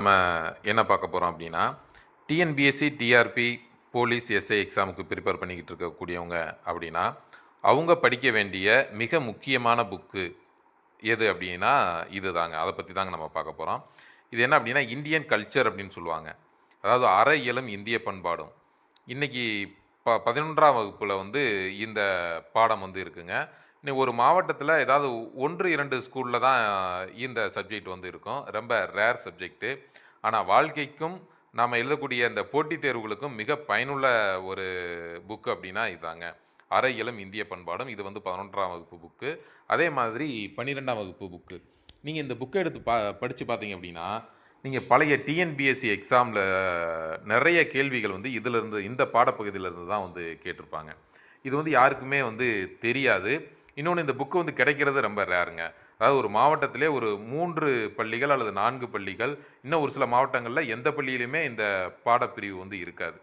நம்ம என்ன பார்க்க போகிறோம் அப்படின்னா, டிஎன்பிஎஸ்சி, டிஆர்பி, போலீஸ், எஸ்ஐ எக்ஸாமுக்கு ப்ரிப்பேர் பண்ணிக்கிட்டு இருக்கக்கூடியவங்க அப்படின்னா, அவங்க படிக்க வேண்டிய மிக முக்கியமான புக்கு எது அப்படின்னா இதுதாங்க. அதை பற்றி தாங்க நம்ம பார்க்க போகிறோம். இது என்ன அப்படின்னா, இந்தியன் கல்ச்சர் அப்படின்னு சொல்லுவாங்க. அதாவது அற இயலும் இந்திய பண்பாடும். இன்றைக்கி 11ஆம் வகுப்பில் வந்து இந்த பாடம் வந்து இருக்குங்க. இன்னும் ஒரு மாவட்டத்தில் ஏதாவது 1, 2 ஸ்கூலில் தான் இந்த சப்ஜெக்ட் வந்து இருக்கும். ரொம்ப ரேர் சப்ஜெக்ட்டு. ஆனால் வாழ்க்கைக்கும் நாம் எழுதக்கூடிய இந்த போட்டித் தேர்வுகளுக்கும் மிக பயனுள்ள ஒரு புக்கு அப்படின்னா இதாங்க. அற இயலும் இந்திய பண்பாடும். இது வந்து 11ஆம் வகுப்பு புக்கு. அதே மாதிரி 12ஆம் வகுப்பு புக்கு. நீங்கள் இந்த புக்கை எடுத்து படித்து பார்த்தீங்க அப்படின்னா, நீங்கள் பழைய டிஎன்பிஎஸ்சி எக்ஸாமில் நிறைய கேள்விகள் வந்து இதிலிருந்து இந்த பாடப்பகுதியிலிருந்து தான் வந்து கேட்டிருப்பாங்க. இது வந்து யாருக்குமே வந்து தெரியாது. இன்னொன்று, இந்த புக்கு வந்து கிடைக்கிறது ரொம்ப ரேருங்க. அதாவது ஒரு மாவட்டத்திலே ஒரு 3 பள்ளிகள் அல்லது 4 பள்ளிகள், இன்னும் ஒரு சில மாவட்டங்களில் எந்த பள்ளியிலுமே இந்த பாடப்பிரிவு வந்து இருக்காது.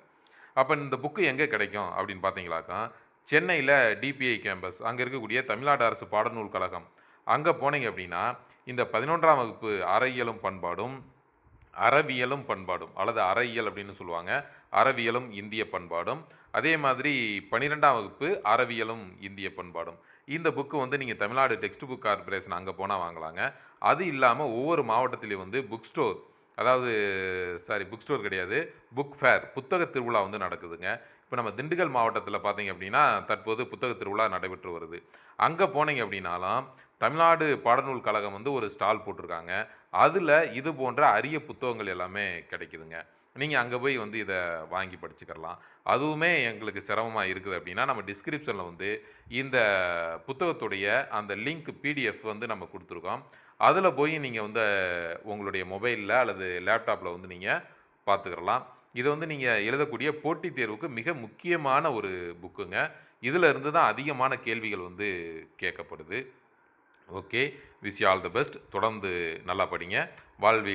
அப்போ இந்த புக்கு எங்கே கிடைக்கும் அப்படின்னு பார்த்தீங்களாக்கா, சென்னையில் டிபிஐ கேம்பஸ், அங்கே இருக்கக்கூடிய தமிழ்நாடு அரசு பாடநூல் கழகம், அங்கே போனீங்க அப்படின்னா இந்த 11ஆம் வகுப்பு அறயியலும் பண்பாடும், அறவியலும் பண்பாடும், அல்லது அறயியல் அப்படின்னு சொல்லுவாங்க, அறவியலும் இந்திய பண்பாடும், அதே மாதிரி 12ஆம் வகுப்பு அறவியலும் இந்திய பண்பாடும். இந்த புக்கு வந்து நீங்கள் தமிழ்நாடு டெக்ஸ்ட் புக் கார்பரேஷன் அங்கே போனால் வாங்கலாங்க. அது இல்லாமல் ஒவ்வொரு மாவட்டத்திலையும் வந்து புக் ஸ்டோர், அதாவது புக் ஸ்டோர் கிடையாது, புக் ஃபேர், புத்தக திருவிழா வந்து நடக்குதுங்க. இப்போ நம்ம திண்டுக்கல் மாவட்டத்தில் பார்த்தீங்க அப்படின்னா தற்போது புத்தக திருவிழா நடைபெற்று வருது. அங்கே போனீங்க அப்படின்னாலும் தமிழ்நாடு பாடநூல் கழகம் வந்து ஒரு ஸ்டால் போட்டிருக்காங்க. அதில் இது போன்ற அரிய புத்தகங்கள் எல்லாமே கிடைக்குதுங்க. நீங்கள் அங்கே போய் வந்து இதை வாங்கி படிச்சுக்கலாம். அதுவுமே எங்களுக்கு சிரமமாக இருக்குது அப்படின்னா, நம்ம டிஸ்கிரிப்ஷனில் வந்து இந்த புத்தகத்துடைய அந்த லிங்க் பிடிஎஃப் வந்து நம்ம கொடுத்துருக்கோம். அதில் போய் நீங்கள் வந்து உங்களுடைய மொபைலில் அல்லது லேப்டாப்பில் வந்து நீங்கள் பார்த்துக்கிறலாம். இது வந்து நீங்கள் எழுதக்கூடிய போட்டித் தேர்வுக்கு மிக முக்கியமான ஒரு புக்குங்க. இதில் இருந்து தான் அதிகமான கேள்விகள் வந்து கேட்கப்படுது. Okay, wish you all the best. தொடர்ந்து நல்லா படிங்க. வாழ்வில்